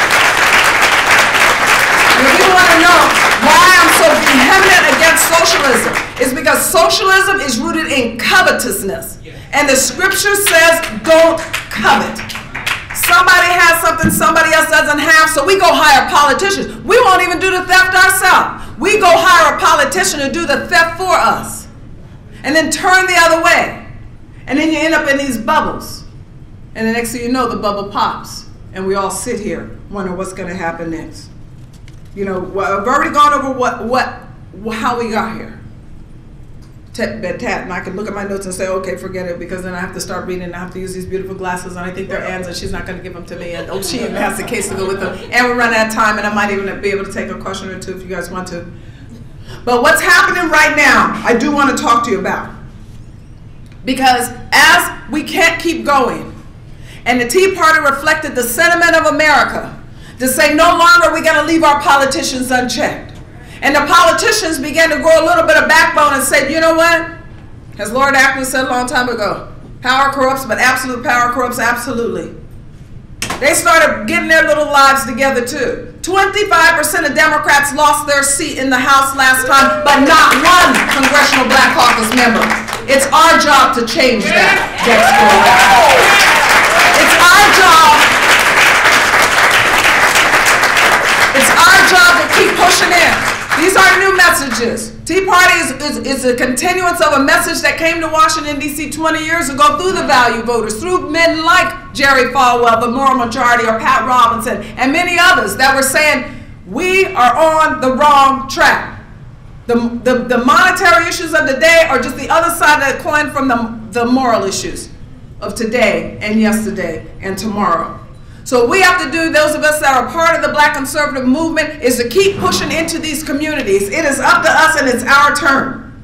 If you want to know why I'm so vehement against socialism, it's because socialism is rooted in covetousness. And the scripture says, don't covet. Somebody has something somebody else doesn't have, so we go hire politicians. We won't even do the theft ourselves. We go hire a politician to do the theft for us. And then turn the other way. And then you end up in these bubbles. And the next thing you know, the bubble pops, and we all sit here wondering what's going to happen next. You know, I've already gone over how we got here. And I can look at my notes and say, okay, forget it, because then I have to start reading, and I have to use these beautiful glasses, and I think they're Anne's, and she's not going to give them to me, and she even has the case to go with them. And we're running out of time, and I might even be able to take a question or two if you guys want to. But what's happening right now, I do want to talk to you about. Because as we can't keep going, and the Tea Party reflected the sentiment of America to say no longer are we going to leave our politicians unchecked. And the politicians began to grow a little bit of backbone and said, you know what? As Lord Acton said a long time ago, power corrupts, but absolute power corrupts absolutely. They started getting their little lives together too. 25% of Democrats lost their seat in the House last time, but not one Congressional Black Caucus member. It's our job to change that next go around. It's our job. It's our job to keep pushing in. These are new messages. Tea Party is a continuance of a message that came to Washington, D.C. 20 years ago through the value voters, through men like Jerry Falwell, the moral majority, or Pat Robinson, and many others that were saying, we are on the wrong track. The monetary issues of the day are just the other side of the coin from the moral issues of today and yesterday and tomorrow. So what we have to do, those of us that are part of the Black conservative movement, is to keep pushing into these communities. It is up to us, and it's our turn.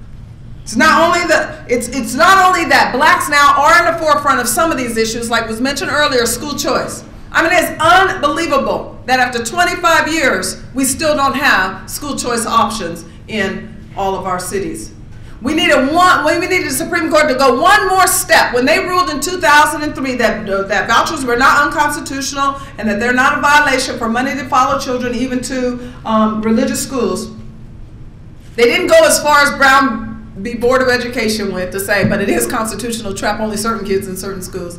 It's not only that blacks now are in the forefront of some of these issues, like was mentioned earlier, school choice. I mean, it's unbelievable that after 25 years, we still don't have school choice options in all of our cities. We needed the Supreme Court to go one more step when they ruled in 2003 that vouchers were not unconstitutional and that they're not a violation for money to follow children even to religious schools. They didn't go as far as Brown v. Board of Education went to say, but it is constitutional to trap only certain kids in certain schools.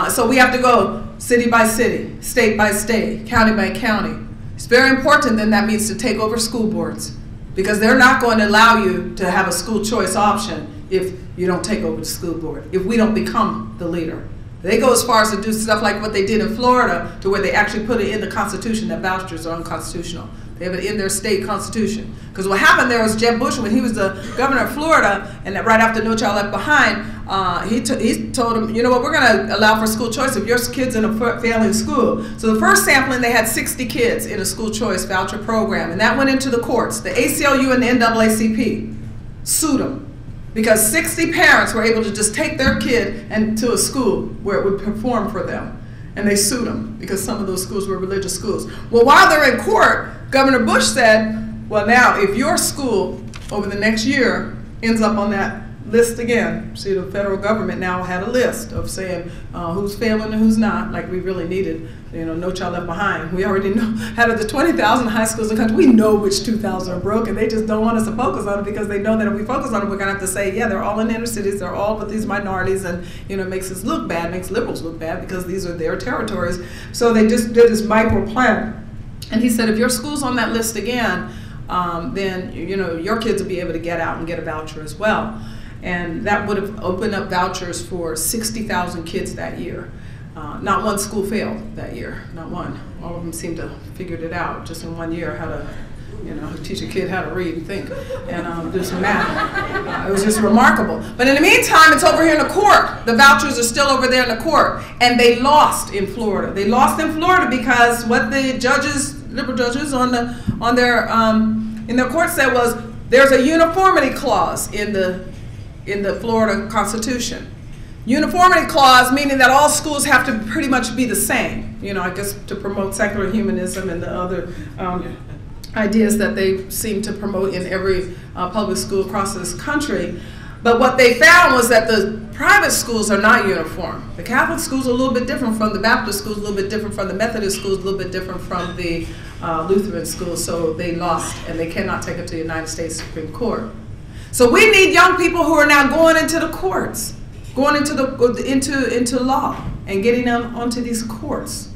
So we have to go city by city, state by state, county by county. It's very important then that means to take over school boards, because they're not going to allow you to have a school choice option if you don't take over the school board, if we don't become the leader. They go as far as to do stuff like what they did in Florida, to where they actually put it in the Constitution that vouchers are unconstitutional. They have it in their state constitution. Because what happened there was Jeb Bush, when he was the governor of Florida, and right after No Child Left Behind, he told him, you know what, we're going to allow for school choice if your kid's in a failing school. So the first sampling, they had 60 kids in a school choice voucher program, and that went into the courts. The ACLU and the NAACP sued them, because 60 parents were able to just take their kid to a school where it would perform for them. And they sued them because some of those schools were religious schools. Well, while they're in court, Governor Bush said, well, now, if your school over the next year ends up on that list again, see, the federal government now had a list of saying who's failing and who's not, like we really needed, you know, No Child Left Behind. We already know, out of the 20,000 high schools in the country, we know which 2,000 are broken. They just don't want us to focus on it, because they know that if we focus on it, we're going to have to say, yeah, they're all in inner cities, they're all with these minorities, and, you know, it makes us look bad, makes liberals look bad, because these are their territories. So they just did this micro plan. And he said, if your school's on that list again, then, you know, your kids will be able to get out and get a voucher as well. And that would have opened up vouchers for 60,000 kids that year. Not one school failed that year, not one. All of them seemed to have figured it out just in 1 year, how to, you know, teach a kid how to read and think and do some math. It was just remarkable. But in the meantime, it's over here in the court. The vouchers are still over there in the court. And they lost in Florida. They lost in Florida because what the judges, liberal judges in their court said was, there's a uniformity clause in the Florida Constitution. Uniformity clause meaning that all schools have to pretty much be the same, you know, I guess to promote secular humanism and the other ideas that they seem to promote in every public school across this country. But what they found was that the private schools are not uniform. The Catholic schools are a little bit different from the Baptist schools, a little bit different from the Methodist schools, a little bit different from the Lutheran schools, so they lost and they cannot take it to the United States Supreme Court. So we need young people who are now going into the courts, going into law and getting them onto these courts.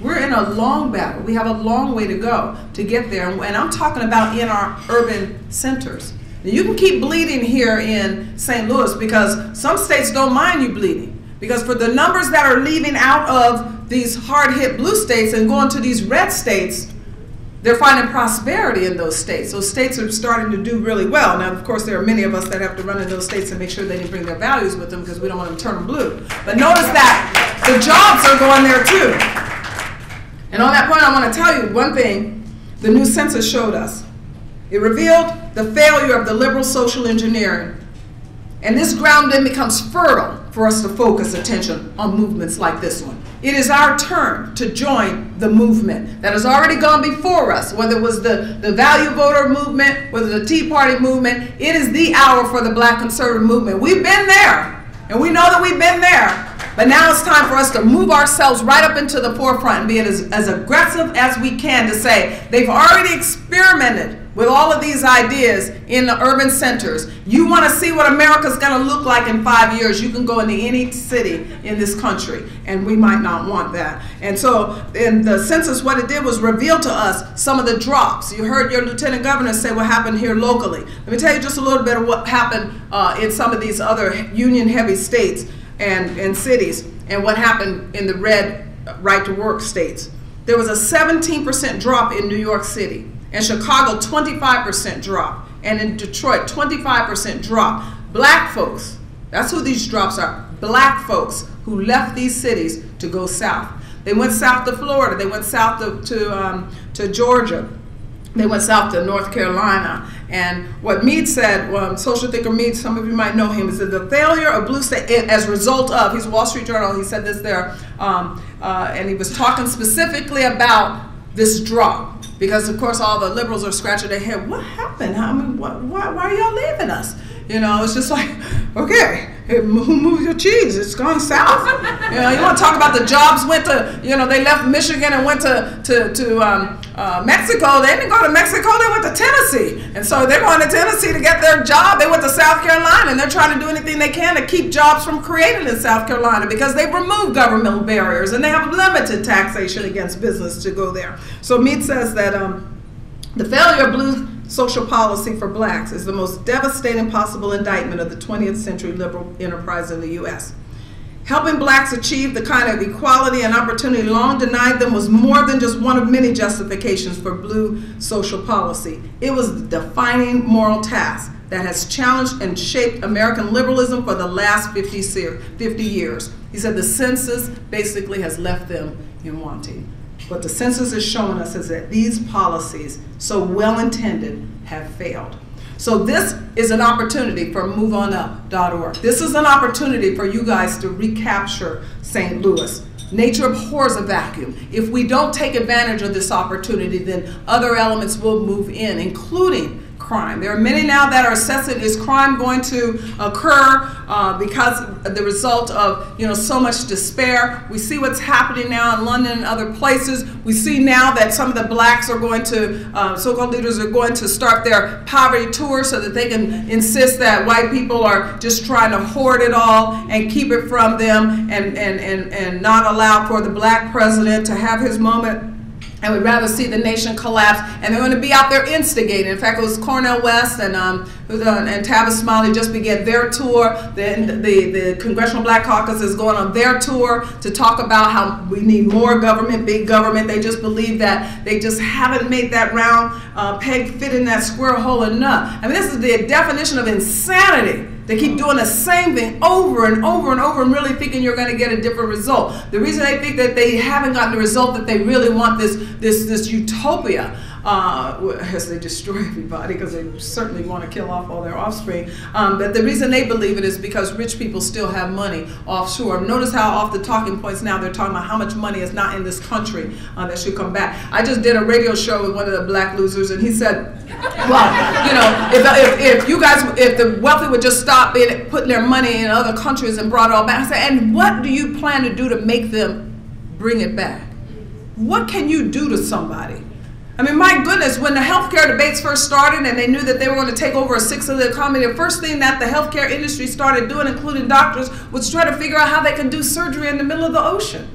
We're in a long battle. We have a long way to go to get there, and I'm talking about in our urban centers. Now, you can keep bleeding here in St. Louis because some states don't mind you bleeding. Because for the numbers that are leaving out of these hard-hit blue states and going to these red states, they're finding prosperity in those states. Those states are starting to do really well. Now, of course, there are many of us that have to run in those states and make sure they didn't bring their values with them because we don't want them to turn them blue. But notice that the jobs are going there too. And on that point, I want to tell you one thing the new census showed us. It revealed the failure of the liberal social engineering. And this ground then becomes fertile for us to focus attention on movements like this one. It is our turn to join the movement that has already gone before us, whether it was the value voter movement, whether the Tea Party movement. It is the hour for the Black conservative movement. We've been there, and we know that we've been there. But now it's time for us to move ourselves right up into the forefront and be as aggressive as we can to say they've already experimented with all of these ideas in the urban centers. You want to see what America's going to look like in 5 years, you can go into any city in this country, and we might not want that. And so in the census, what it did was reveal to us some of the drops. You heard your lieutenant governor say what happened here locally. Let me tell you just a little bit of what happened in some of these other union-heavy states and cities, and what happened in the red right-to-work states. There was a 17% drop in New York City. In Chicago, 25% drop. And in Detroit, 25% drop. Black folks, that's who these drops are. Black folks who left these cities to go south. They went south to Florida. They went south to Georgia. They went south to North Carolina. And what Mead said, social thinker Mead, some of you might know him, is that the failure of blue state as a result of, he's a Wall Street Journal, he said this there, and he was talking specifically about this drop. Because, of course, all the liberals are scratching their head. What happened? Why are y'all leaving us? You know, it's just like, okay, who moved your cheese? It's gone south. You know, you want to talk about the jobs went to, you know, they left Michigan and went to Mexico. They didn't go to Mexico, they went to Tennessee. And so they're going to Tennessee to get their job. They went to South Carolina, and they're trying to do anything they can to keep jobs from created in South Carolina because they've removed governmental barriers and they have limited taxation against business to go there. So Mead says that the failure of blue social policy for blacks is the most devastating possible indictment of the 20th century liberal enterprise in the U.S. Helping blacks achieve the kind of equality and opportunity long denied them was more than just one of many justifications for blue social policy. It was the defining moral task that has challenged and shaped American liberalism for the last 50 years. He said the census basically has left them in wanting. What the census is showing us is that these policies, so well-intended, have failed. So this is an opportunity for MoveOnUp.org. This is an opportunity for you guys to recapture St. Louis. Nature abhors a vacuum. If we don't take advantage of this opportunity, then other elements will move in, including crime. There are many now that are assessing, is crime going to occur because of the result of, you know, so much despair. We see what's happening now in London and other places. We see now that some of the blacks are going to, so-called leaders are going to start their poverty tour so that they can insist that white people are just trying to hoard it all and keep it from them and not allow for the black president to have his moment. And we'd rather see the nation collapse, and they're going to be out there instigating. In fact, it was Cornel West and Tavis Smiley just began their tour. The Congressional Black Caucus is going on their tour to talk about how we need more government, big government. They just believe that they just haven't made that round peg fit in that square hole enough. I mean, this is the definition of insanity. They keep doing the same thing over and over and over and really thinking you're going to get a different result. The reason they think that they haven't gotten the result that they really want, this utopia, as they destroy everybody, because they certainly want to kill off all their offspring. But the reason they believe it is because rich people still have money offshore. Notice how off the talking points now they're talking about how much money is not in this country that should come back. I just did a radio show with one of the black losers, and he said, well, you know, if the wealthy would just stop putting their money in other countries and brought it all back. I said, and what do you plan to do to make them bring it back? What can you do to somebody? I mean, my goodness, when the healthcare debates first started and they knew that they were going to take over a sixth of the economy, the first thing that the healthcare industry started doing, including doctors, was try to figure out how they can do surgery in the middle of the ocean.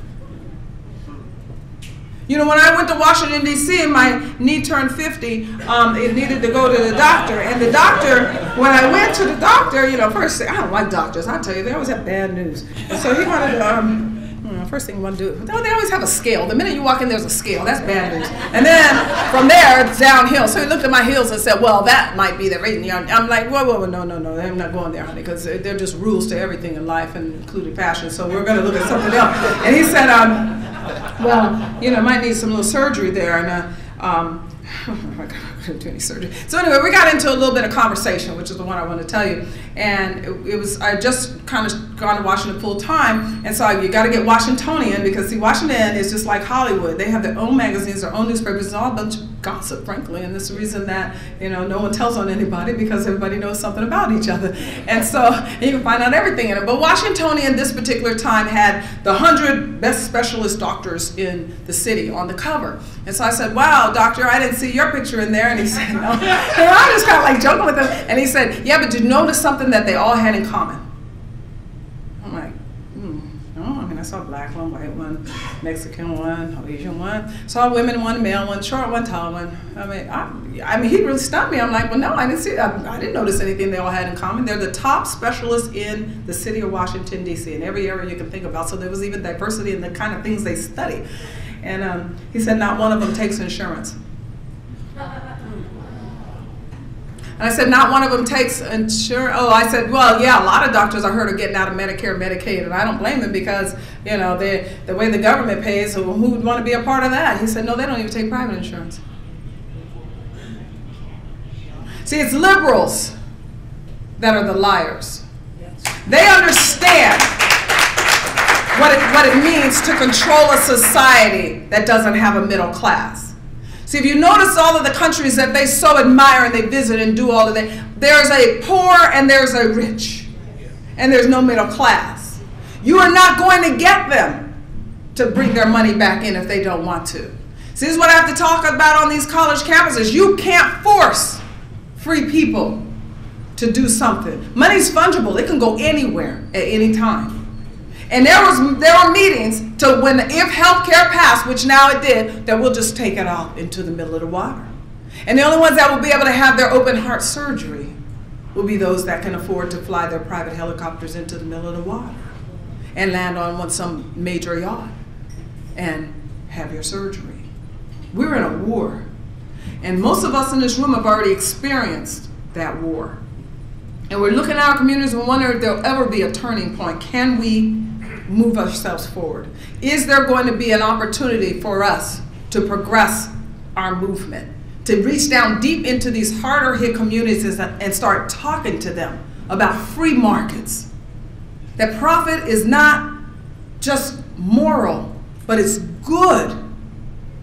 You know, when I went to Washington, D.C., and my knee turned 50, it needed to go to the doctor. And the doctor, when I went to the doctor, you know, first, I don't like doctors, I'll tell you, they always have bad news. And so he wanted to, first thing you want to do, they always have a scale. The minute you walk in, there's a scale. That's bad news. And then from there, it's downhill. So he looked at my heels and said, well, that might be the reason. I'm like, whoa, no, I'm not going there, honey, because they're just rules to everything in life, and including fashion. So we're going to look at something else. And he said, well, you know, might need some little surgery there. And I couldn't do any surgery. So anyway, we got into a little bit of conversation, which is the one I want to tell you. And it was, I just kind of gone to Washington full time, and so you got to get Washingtonian, because see, Washington is just like Hollywood. They have their own magazines, their own newspapers. It's all a bunch of gossip, frankly, and this is the reason that, you know, no one tells on anybody, because everybody knows something about each other. And so you can find out everything in it. But Washingtonian this particular time had the 100 best specialist doctors in the city on the cover. And so I said, wow, doctor, I didn't see your picture in there. And he said, no. And I was kind of like joking with him. And he said, yeah, but did you notice something that they all had in common? I'm like, no. I mean, I saw a black one, white one, Mexican one, Asian one. Saw a women one, male one, short one, tall one. I mean, he really stunned me. I'm like, well, no, I didn't see. I didn't notice anything they all had in common. They're the top specialists in the city of Washington, D.C., in every area you can think about. So there was even diversity in the kind of things they study. And he said not one of them takes insurance. And I said, not one of them takes insurance. Oh, I said, well, yeah, a lot of doctors I heard are getting out of Medicare and Medicaid, and I don't blame them, because, you know, the way the government pays, who would want to be a part of that? He said, no, they don't even take private insurance. See, it's liberals that are the liars. They understand what it means to control a society that doesn't have a middle class. See, if you notice all of the countries that they so admire and they visit and do all of that, there's a poor and there's a rich, and there's no middle class. You are not going to get them to bring their money back in if they don't want to. See, this is what I have to talk about on these college campuses. You can't force free people to do something. Money's fungible. It can go anywhere at any time. And there were meetings to when, if healthcare passed, which now it did, that we'll just take it out into the middle of the water. And the only ones that will be able to have their open heart surgery will be those that can afford to fly their private helicopters into the middle of the water and land on some major yacht and have your surgery. We're in a war. And most of us in this room have already experienced that war. And we're looking at our communities and wondering if there'll ever be a turning point. Can we move ourselves forward? Is there going to be an opportunity for us to progress our movement, to reach down deep into these harder hit communities and start talking to them about free markets? That profit is not just moral, but it's good,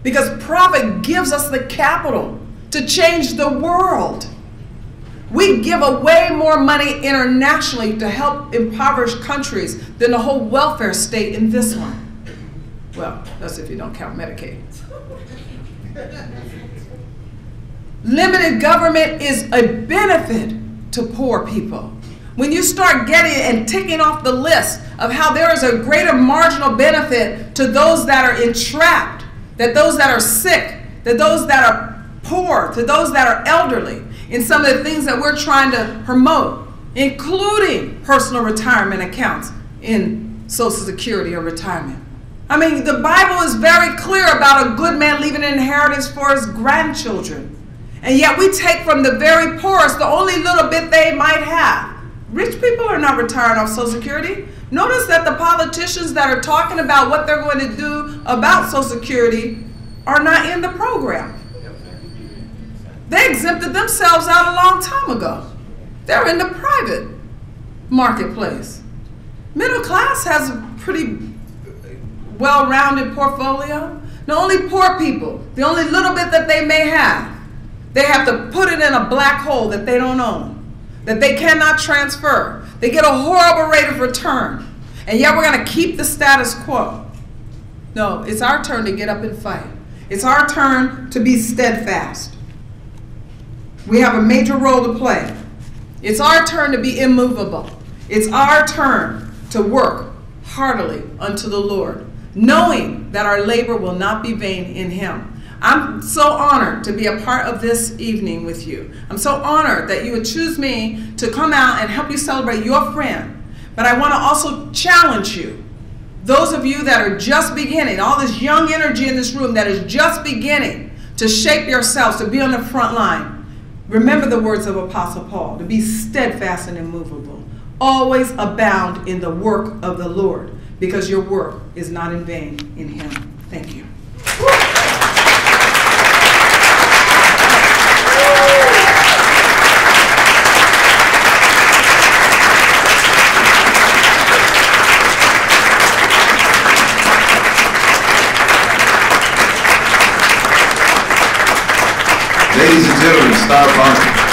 because profit gives us the capital to change the world. We give away more money internationally to help impoverished countries than the whole welfare state in this one. Well, that's if you don't count Medicaid. Limited government is a benefit to poor people. When you start getting and ticking off the list of how there is a greater marginal benefit to those that are entrapped, that those that are sick, that those that are poor, to those that are elderly, in some of the things that we're trying to promote, including personal retirement accounts in Social Security or retirement. I mean, the Bible is very clear about a good man leaving an inheritance for his grandchildren. And yet we take from the very poorest the only little bit they might have. Rich people are not retiring off Social Security. Notice that the politicians that are talking about what they're going to do about Social Security are not in the program. They exempted themselves out a long time ago. They're in the private marketplace. Middle class has a pretty well-rounded portfolio. The only poor people, the only little bit that they may have, they have to put it in a black hole that they don't own, that they cannot transfer. They get a horrible rate of return. And yet we're going to keep the status quo. No, it's our turn to get up and fight. It's our turn to be steadfast. We have a major role to play. It's our turn to be immovable. It's our turn to work heartily unto the Lord, knowing that that our labor will not be vain in him. I'm so honored to be a part of this evening with you. I'm so honored that you would choose me to come out and help you celebrate your friend. But I want to also challenge you, those of you that are just beginning, all this young energy in this room that is just beginning to shape yourselves, to be on the front line. Remember the words of Apostle Paul, to be steadfast and immovable. Always abound in the work of the Lord, because your work is not in vain in him. Thank you. Ladies and gentlemen, Star Banquet.